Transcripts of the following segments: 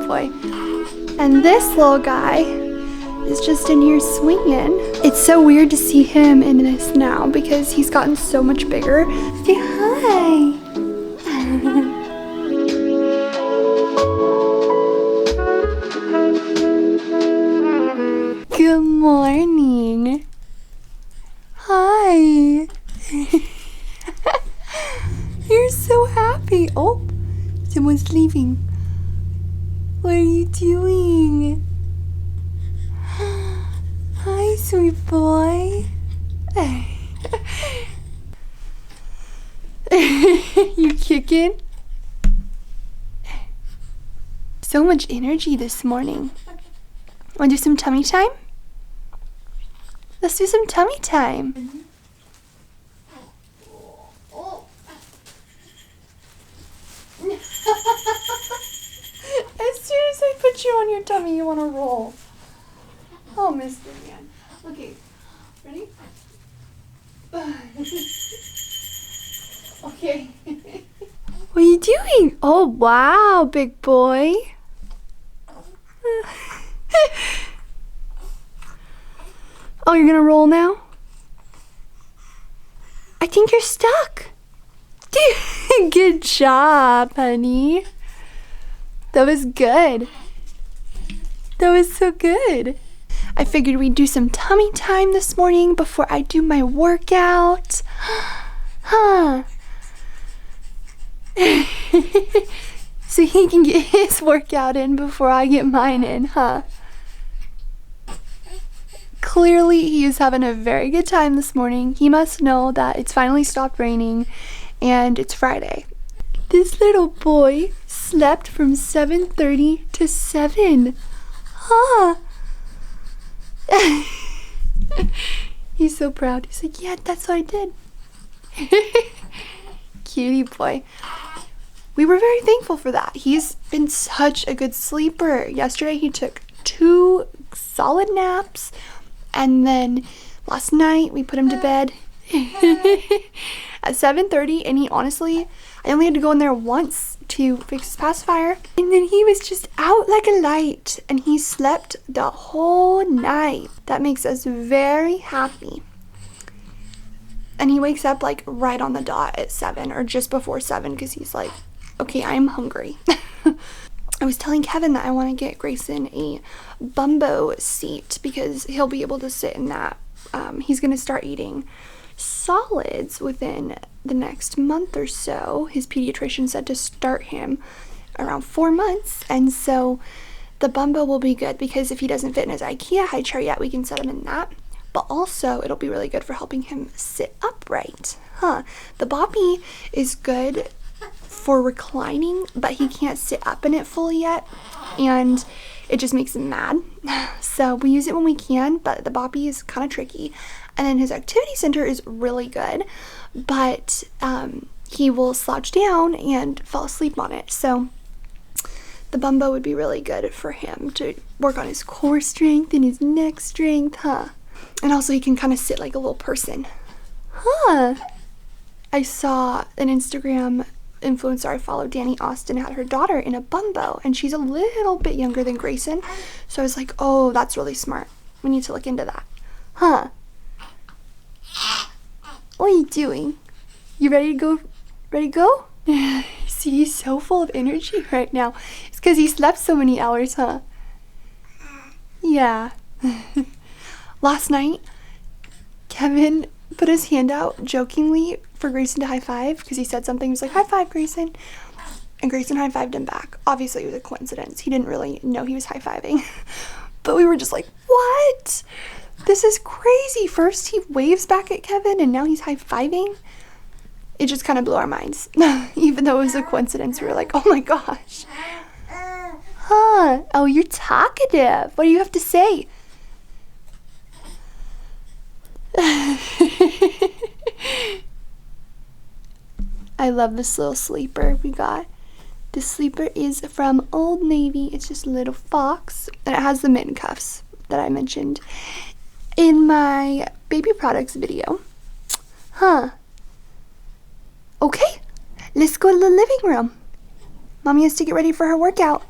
boy. And this little guy is just in here swinging. It's so weird to see him in this now because he's gotten so much bigger. Say hi. Good morning. Hi. You're so happy. Oh, someone's leaving. What are you doing? Hi, sweet boy. You kicking? So much energy this morning. Want to do some tummy time? Let's do some tummy time. As soon as I put you on your tummy, you want to roll. Oh, Mr. Man. Okay, ready? Okay. What are you doing? Oh, wow, big boy. Oh, you're gonna roll now? I think you're stuck. Good job, honey. That was good. That was so good. I figured we'd do some tummy time this morning before I do my workout. Huh. So he can get his workout in before I get mine in, huh? Clearly, he is having a very good time this morning. He must know that it's finally stopped raining and it's Friday. This little boy slept from 7:30 to 7. Huh? He's so proud. He's like, yeah, that's what I did. Cutie boy. We were very thankful for that. He's been such a good sleeper. Yesterday he took 2 solid naps, and then last night we put him to bed at 7:30, and he honestly, I only had to go in there once to fix his pacifier, and then he was just out like a light, and he slept the whole night. That makes us very happy. And he wakes up like right on the dot at 7 or just before 7 because he's like, okay, I'm hungry. I was telling Kevin that I want to get Grayson a bumbo seat because he'll be able to sit in that. He's going to start eating solids within the next month or so. His pediatrician said to start him around 4 months, and so the bumbo will be good because if he doesn't fit in his IKEA high chair yet, we can set him in that. But also it'll be really good for helping him sit upright. The Boppy is good for reclining, but he can't sit up in it fully yet, and it just makes him mad. So we use it when we can, but the Boppy is kind of tricky. And then his activity center is really good, but he will slouch down and fall asleep on it. So the bumbo would be really good for him to work on his core strength and his neck strength, And also he can kind of sit like a little person. I saw an Instagram influencer I follow, Danny Austin, had her daughter in a bumbo, and she's a little bit younger than Grayson. So I was like, oh, that's really smart. We need to look into that. What are you doing? You ready to go? Ready to go? See, he's so full of energy right now. It's because he slept so many hours, huh? Yeah. Last night, Kevin put his hand out jokingly for Grayson to high five because he said something. He was like, high five, Grayson. And Grayson high fived him back. Obviously, it was a coincidence. He didn't really know he was high fiving. But we were just like, what? This is crazy. First, he waves back at Kevin, and now he's high fiving. It just kind of blew our minds. Even though it was a coincidence, we were like, oh my gosh. Oh, you're talkative. What do you have to say? I love this little sleeper we got. This sleeper is from Old Navy. It's just a little fox, and it has the mitten cuffs that I mentioned in my baby products video. Okay, let's go to the living room. Mommy has to get ready for her workout.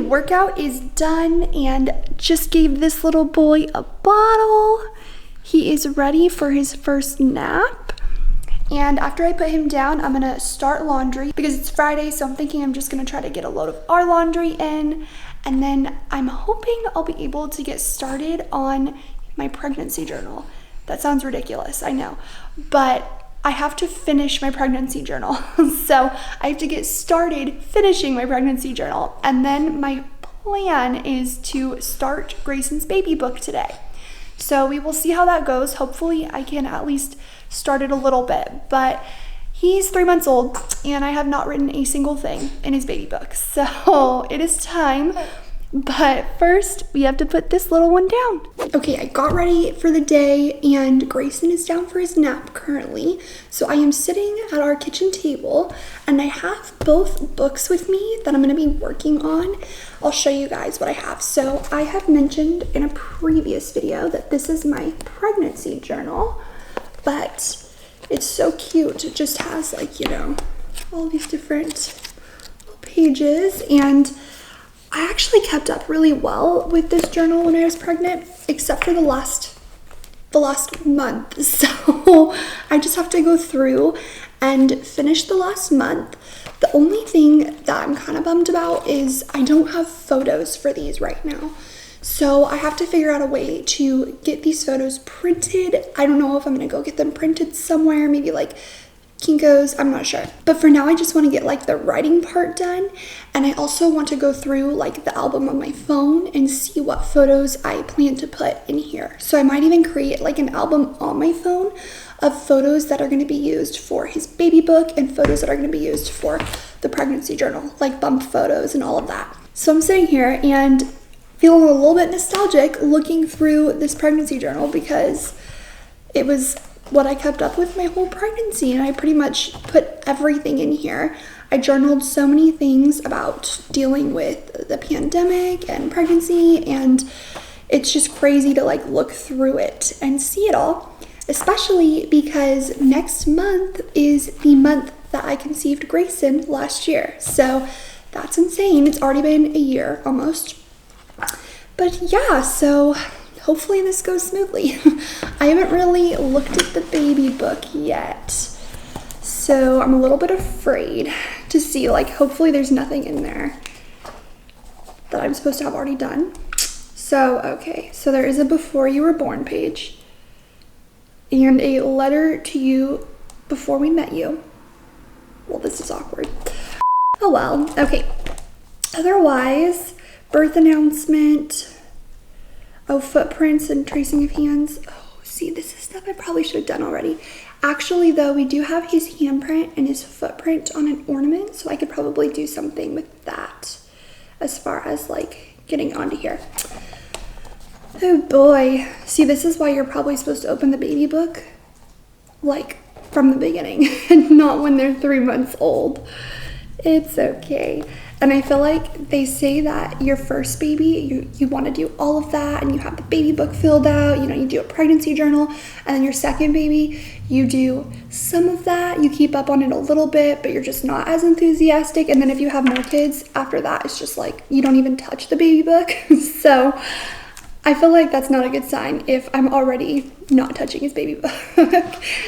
workout is done and just gave this little boy a bottle. He is ready for his first nap. And after I put him down, I'm gonna start laundry because it's Friday, so I'm thinking I'm just gonna try to get a load of our laundry in. And then I'm hoping I'll be able to get started on my pregnancy journal. That sounds ridiculous, I know, but I have to finish my pregnancy journal. So I have to get started finishing my pregnancy journal. And then my plan is to start Grayson's baby book today. So we will see how that goes. Hopefully I can at least start it a little bit, but he's 3 months old and I have not written a single thing in his baby book. So it is time. But first, we have to put this little one down. Okay, I got ready for the day and Grayson is down for his nap currently. So I am sitting at our kitchen table and I have both books with me that I'm gonna be working on. I'll show you guys what I have. So I have mentioned in a previous video that this is my pregnancy journal, but it's so cute. It just has like, you know, all these different pages, and I actually kept up really well with this journal when I was pregnant, except for the last month. So I just have to go through and finish the last month. The only thing that I'm kind of bummed about is I don't have photos for these right now. So I have to figure out a way to get these photos printed. I don't know if I'm gonna go get them printed somewhere, maybe like Kinko's, I'm not sure. But for now, I just want to get like the writing part done. And I also want to go through like the album on my phone and see what photos I plan to put in here. So I might even create like an album on my phone of photos that are going to be used for his baby book and photos that are going to be used for the pregnancy journal, like bump photos and all of that. So I'm sitting here and feeling a little bit nostalgic looking through this pregnancy journal because it was what I kept up with my whole pregnancy, and I pretty much put everything in here. I journaled so many things about dealing with the pandemic and pregnancy, and it's just crazy to like look through it and see it all, especially because next month is the month that I conceived Grayson last year. So that's insane. It's already been a year almost. But yeah, so hopefully this goes smoothly. I haven't really looked at the baby book yet, so I'm a little bit afraid to see, like, hopefully there's nothing in there that I'm supposed to have already done. So, okay, so there is a before you were born page and a letter to you before we met you. Well, this is awkward. Oh well, okay. Otherwise, birth announcement. Oh, footprints and tracing of hands. Oh, see, this is stuff I probably should have done already. Actually, though, we do have his handprint and his footprint on an ornament, so I could probably do something with that as far as, like, getting onto here. Oh, boy. See, this is why you're probably supposed to open the baby book, like, from the beginning and not when they're 3 months old. It's okay. And I feel like they say that your first baby, you want to do all of that and you have the baby book filled out, you know, you do a pregnancy journal, and then your second baby, you do some of that, you keep up on it a little bit, but you're just not as enthusiastic. And then if you have more kids after that, it's just like, you don't even touch the baby book. So I feel like that's not a good sign if I'm already not touching his baby book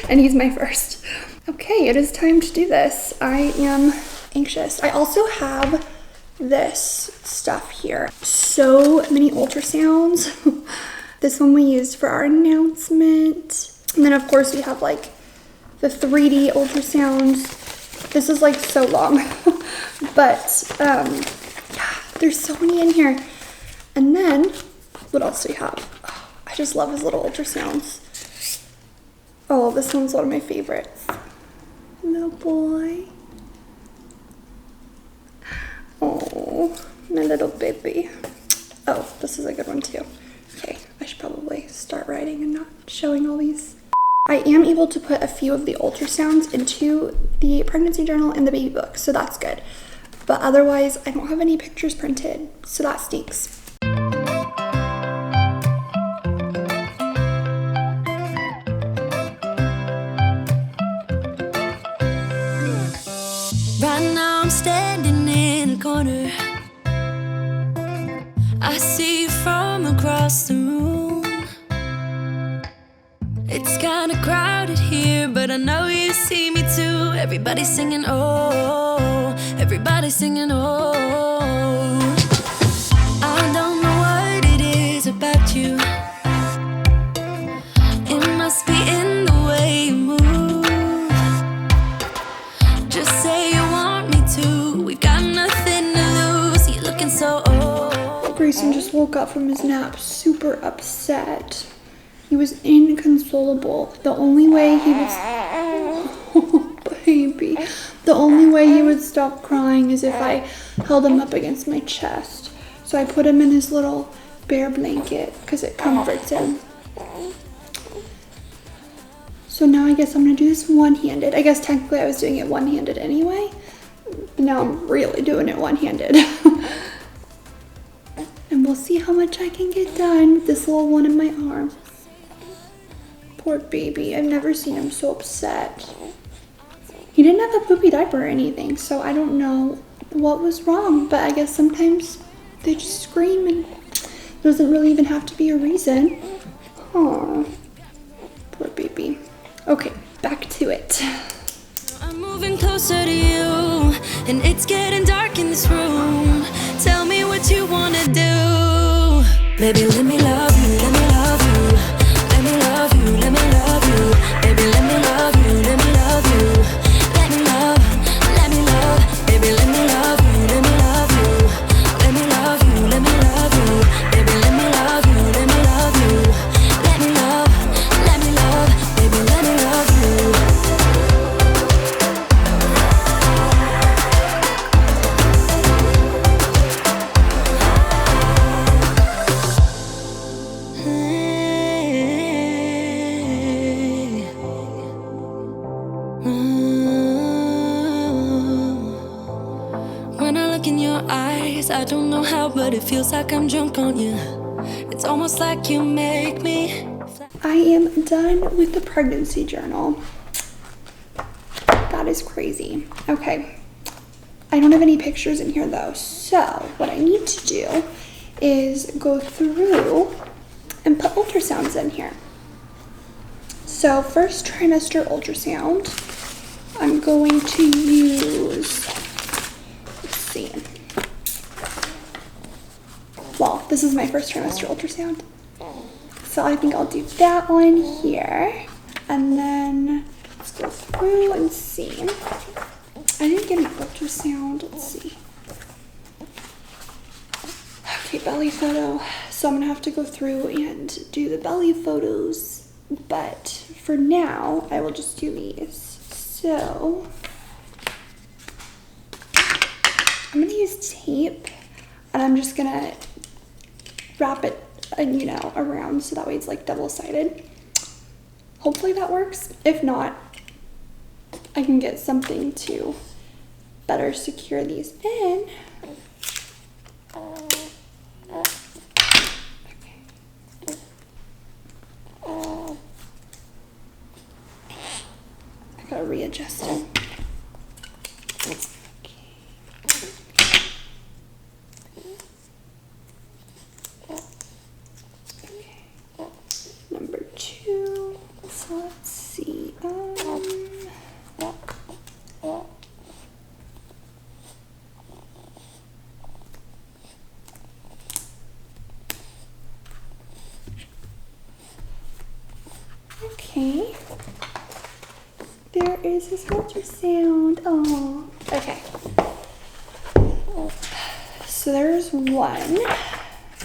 and he's my first. Okay, it is time to do this. I am anxious. I also have this stuff here. So many ultrasounds. This one we used for our announcement. And then of course we have like the 3D ultrasounds. This is like so long. But yeah, there's so many in here. And then what else do we have? Oh, I just love his little ultrasounds. Oh, this one's one of my favorites. Little boy. Oh, my little baby. Oh, this is a good one too. Okay, I should probably start writing and not showing all these. I am able to put a few of the ultrasounds into the pregnancy journal and the baby book, so that's good. But otherwise, I don't have any pictures printed, so that stinks. Right now I'm standing in the corner, I see you from across the room. It's kinda crowded here, but I know you see me too. Everybody's singing, oh, everybody's singing, oh. I don't know what it is about you. It must be in the way you move. Just say you want me to. We've got nothing to lose. You're looking so old. Grayson just woke up from his nap super upset. He was inconsolable. The only way he was... Oh, baby. The only way he would stop crying is if I held him up against my chest. So I put him in his little bear blanket because it comforts him. So now I guess I'm going to do this one-handed. I guess technically I was doing it one-handed anyway. But now I'm really doing it one-handed. And we'll see how much I can get done with this little one in my arm. Poor baby. I've never seen him so upset. He didn't have a poopy diaper or anything, so I don't know what was wrong. But I guess sometimes they just scream and there doesn't really even have to be a reason. Aww. Poor baby. Okay, back to it. I'm moving closer to you, and it's getting dark in this room. Tell me what you wanna do. Baby, let me love you, let me love you. Let me love you, let me love you. Baby, let me love you, let me love you. Let me love, let me love. Baby, let me love you, let me love you. Let me love you, let me love you. Baby, let me love you, let me love you. Let me love, let me love. Baby, let me love you. When I look in your eyes, I don't know how, but it feels like I'm drunk on you. It's almost like you make me. I am done with the pregnancy journal. That is crazy. Okay. I don't have any pictures in here though. So what I need to do is go through and put ultrasounds in here. So first trimester ultrasound, I'm going to use, let's see. Well, this is my first trimester ultrasound. So I think I'll do that one here. And then let's go through and see. I didn't get an ultrasound. Let's see. Okay, belly photo. So I'm gonna have to go through and do the belly photos. But for now, I will just do these. So I'm gonna use tape and I'm just gonna wrap it, you know, around so that way it's like double-sided. Hopefully that works. If not, I can get something to better secure these in. I gotta readjust it. Number 2. So let's see. Okay. There is his ultrasound. Oh, okay. So there's one.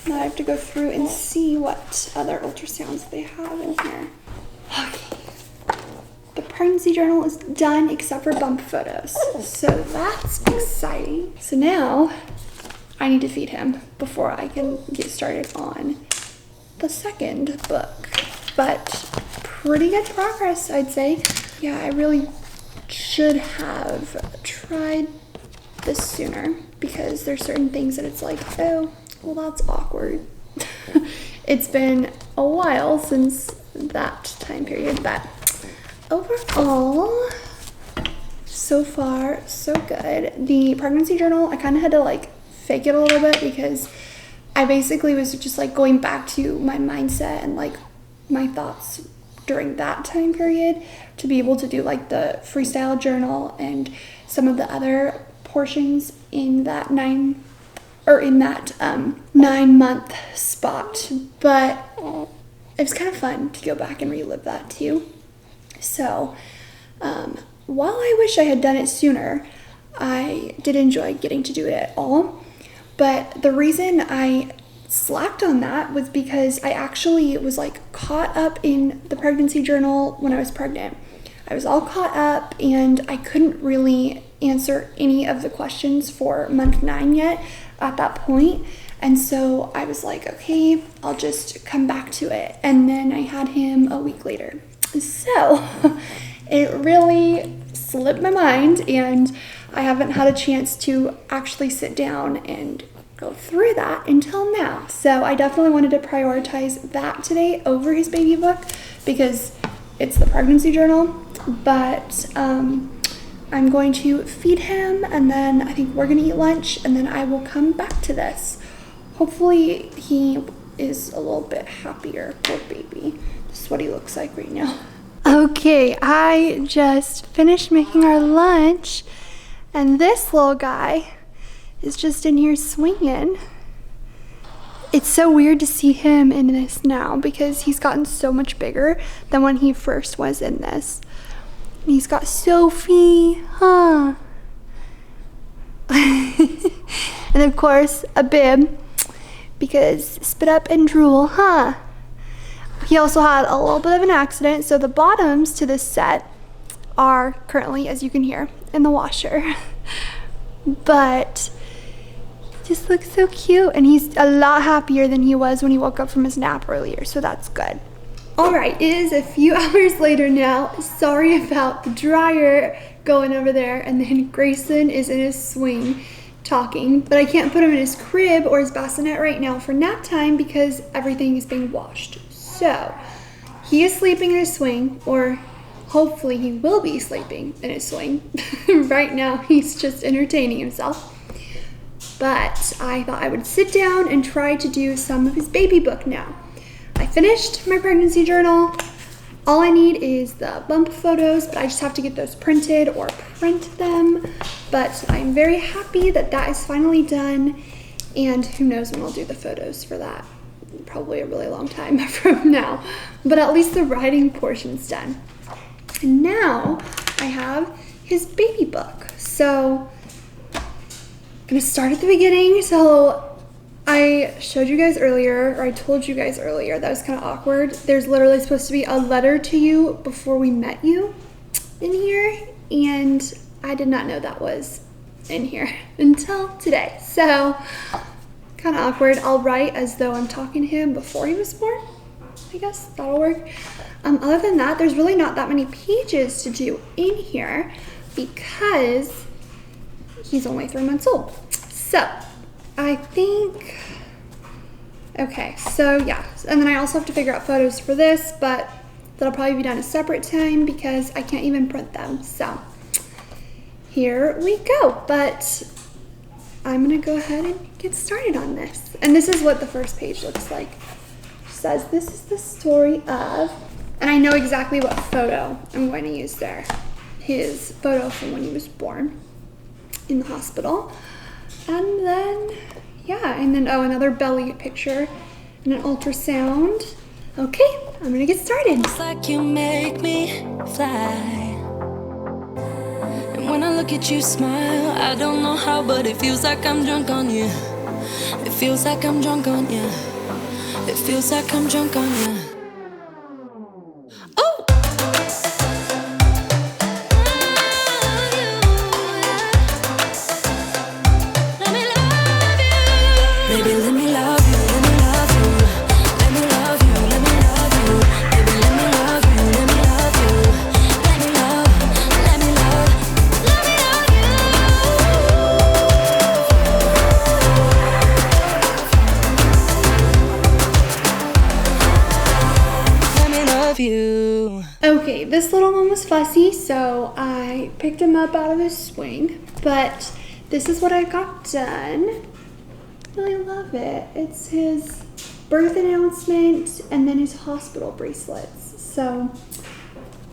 Now I have to go through and see what other ultrasounds they have in here. Okay. The pregnancy journal is done except for bump photos. So that's exciting. So now I need to feed him before I can get started on the second book. But pretty good progress, I'd say. Yeah, I really should have tried this sooner because there's certain things that it's like, oh, well, that's awkward. It's been a while since that time period, but overall, so far, so good. The pregnancy journal, I kind of had to like fake it a little bit because I basically was just like going back to my mindset and like my thoughts during that time period to be able to do like the freestyle journal and some of the other portions in that 9-month spot. But it was kind of fun to go back and relive that too. So while I wish I had done it sooner, I did enjoy getting to do it at all. But the reason I slacked on that was because I actually was like caught up in the pregnancy journal when I was pregnant. I was all caught up and I couldn't really answer any of the questions for month 9 yet at that point. And so I was like, okay, I'll just come back to it. And then I had him a week later. So it really slipped my mind, and I haven't had a chance to actually sit down and go through that until now. So I definitely wanted to prioritize that today over his baby book because it's the pregnancy journal. But I'm going to feed him, and then I think we're going to eat lunch, and then I will come back to this. Hopefully he is a little bit happier. Poor baby. This is what he looks like right now. Okay, I just finished making our lunch, and this little guy is just in here swinging. It's so weird to see him in this now because he's gotten so much bigger than when he first was in this. And he's got Sophie, huh? And of course, a bib because spit up and drool, huh? He also had a little bit of an accident, so the bottoms to this set are currently, as you can hear, in the washer. But he just looks so cute, and he's a lot happier than he was when he woke up from his nap earlier, so that's good. All right, it is a few hours later now. Sorry about the dryer going over there, and then Grayson is in his swing talking, but I can't put him in his crib or his bassinet right now for nap time because everything is being washed. So he is sleeping in his swing, or hopefully he will be sleeping in his swing. Right now he's just entertaining himself. But I thought I would sit down and try to do some of his baby book now. I finished my pregnancy journal. All I need is the bump photos, but I just have to get those printed or print them. But I'm very happy that that is finally done, and who knows when I'll do the photos for that. Probably a really long time from now, but at least the writing portion's done. And now I have his baby book. So I'm gonna start at the beginning. So I showed you guys earlier, or I told you guys earlier, that was kind of awkward. There's literally supposed to be a letter to you before we met you in here, and I did not know that was in here until today. So kind of awkward. I'll write as though I'm talking to him before he was born. I guess that'll work. Other than that, there's really not that many pages to do in here because he's only 3 months old. So I think, okay, so yeah. And then I also have to figure out photos for this, but that'll probably be done a separate time because I can't even print them. So here we go. But I'm gonna go ahead and get started on this. And this is what the first page looks like. It says, this is the story of, and I know exactly what photo I'm going to use there. His photo from when he was born in the hospital. And then, yeah, and then, oh, another belly picture and an ultrasound. Okay, I'm gonna get started. It's like you make me fly. When I look at you smile, I don't know how, but it feels like I'm drunk on you. It feels like I'm drunk on you. It feels like I'm drunk on you. Oh! Let me love you. Baby, let me love you, let me love you. Let me love you, let me love you. Baby, let me love you, let me love you. Let me love, let me love. You. Okay, this little one was fussy, so I picked him up out of his swing, but this is what I got done. really love it. It's his birth announcement and then his hospital bracelets. So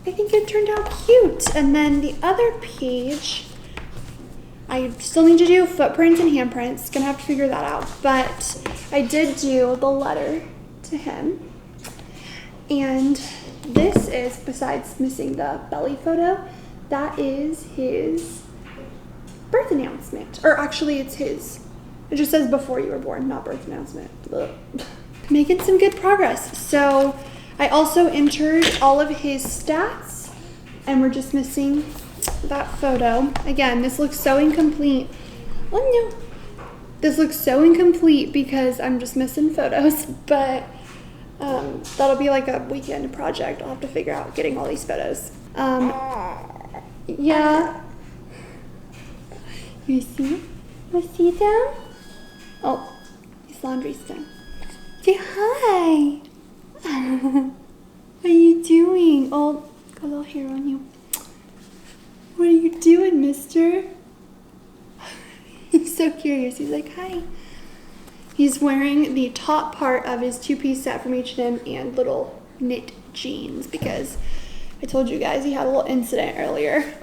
I think it turned out cute. And then the other page, I still need to do footprints and handprints. Gonna have to figure that out. But I did do the letter to him. And this is, besides missing the belly photo, that is his birth announcement. Or actually it's his, it just says before you were born, not birth announcement. Ugh. Making some good progress. So I also entered all of his stats and we're just missing that photo. Again, this looks so incomplete. Oh no. This looks so incomplete because I'm just missing photos, but that'll be like a weekend project. I'll have to figure out getting all these photos. Yeah. You see? Want to see it down? Oh, his laundry's done. Say hi. What are you doing? Oh, got a little hair on you. What are you doing, mister? He's so curious. He's like, hi. He's wearing the top part of his two-piece set from H&M and little knit jeans because I told you guys he had a little incident earlier.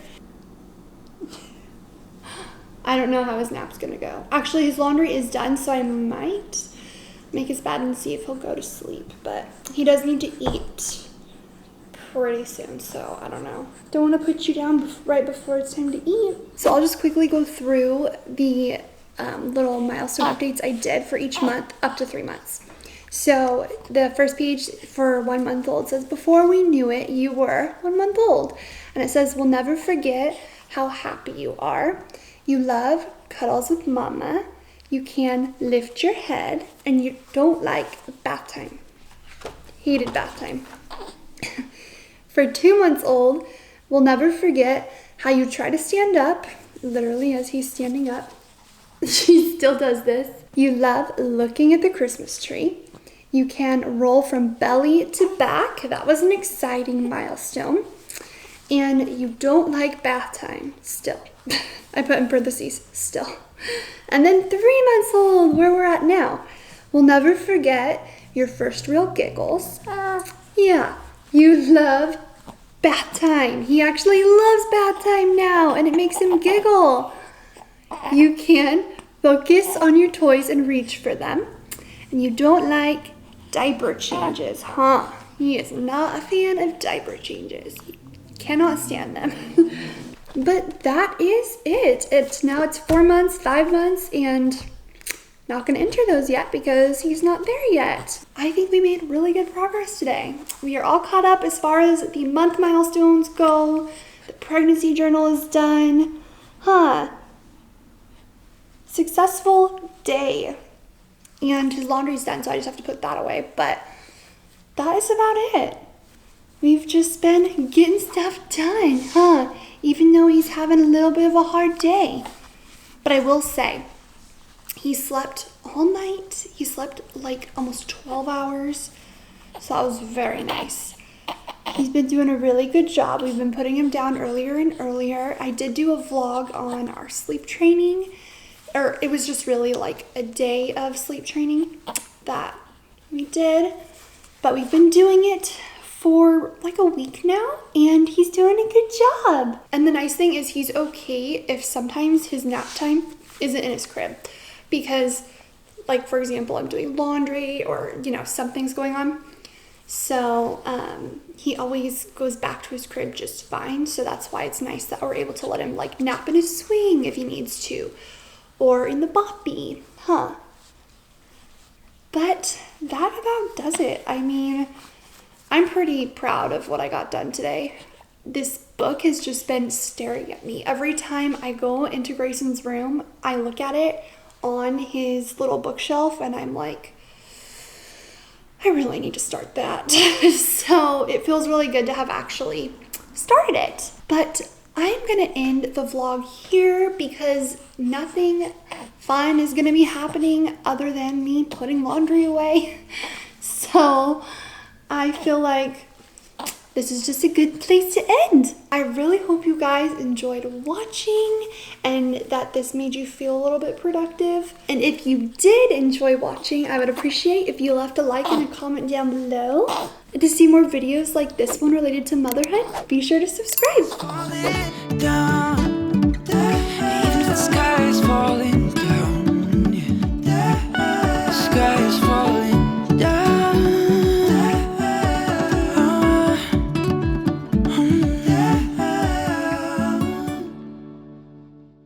I don't know how his nap's gonna go. Actually, his laundry is done, so I might make his bed and see if he'll go to sleep. But he does need to eat pretty soon, so I don't know. Don't want to put you down right before it's time to eat. So I'll just quickly go through the little milestone updates I did for each month up to 3 months. So the first page for 1 month old says, before we knew it, you were 1 month old. And it says, we'll never forget how happy you are. You love cuddles with mama. You can lift your head and you don't like bath time. Hated bath time. For 2 months old, we'll never forget how you try to stand up, literally as he's standing up. She still does this. You love looking at the Christmas tree. You can roll from belly to back. That was an exciting milestone. And you don't like bath time, still. I put in parentheses, still. And then 3 months old, where we're at now. We'll never forget your first real giggles. Yeah, you love bath time. He actually loves bath time now, and it makes him giggle. You can focus on your toys and reach for them. And you don't like diaper changes, huh? He is not a fan of diaper changes. He cannot stand them. But that is it. It's 4 months, 5 months, and not gonna enter those yet because he's not there yet. I think we made really good progress today. We are all caught up as far as the month milestones go. The pregnancy journal is done. Successful day. And his laundry's done, so I just have to put that away. But that is about it. We've just been getting stuff done, even though he's having a little bit of a hard day. But I will say, he slept all night. He slept like almost 12 hours. So that was very nice. He's been doing a really good job. We've been putting him down earlier and earlier. I did do a vlog on our sleep training. Or it was just really like a day of sleep training that we did. But we've been doing it for like a week now, and he's doing a good job. And the nice thing is he's okay if sometimes his nap time isn't in his crib. Because, like, for example, I'm doing laundry or, something's going on. So he always goes back to his crib just fine. So that's why it's nice that we're able to let him, like, nap in his swing if he needs to. Or in the boppy, But that about does it. I mean, I'm pretty proud of what I got done today. This book has just been staring at me. Every time I go into Grayson's room, I look at it on his little bookshelf and I'm like, I really need to start that. So it feels really good to have actually started it. But I'm gonna end the vlog here because nothing fun is gonna be happening other than me putting laundry away. So I feel like this is just a good place to end. I really hope you guys enjoyed watching and that this made you feel a little bit productive. And if you did enjoy watching, I would appreciate if you left a like and a comment down below. And to see more videos like this one related to motherhood, be sure to subscribe. Even if the sky is falling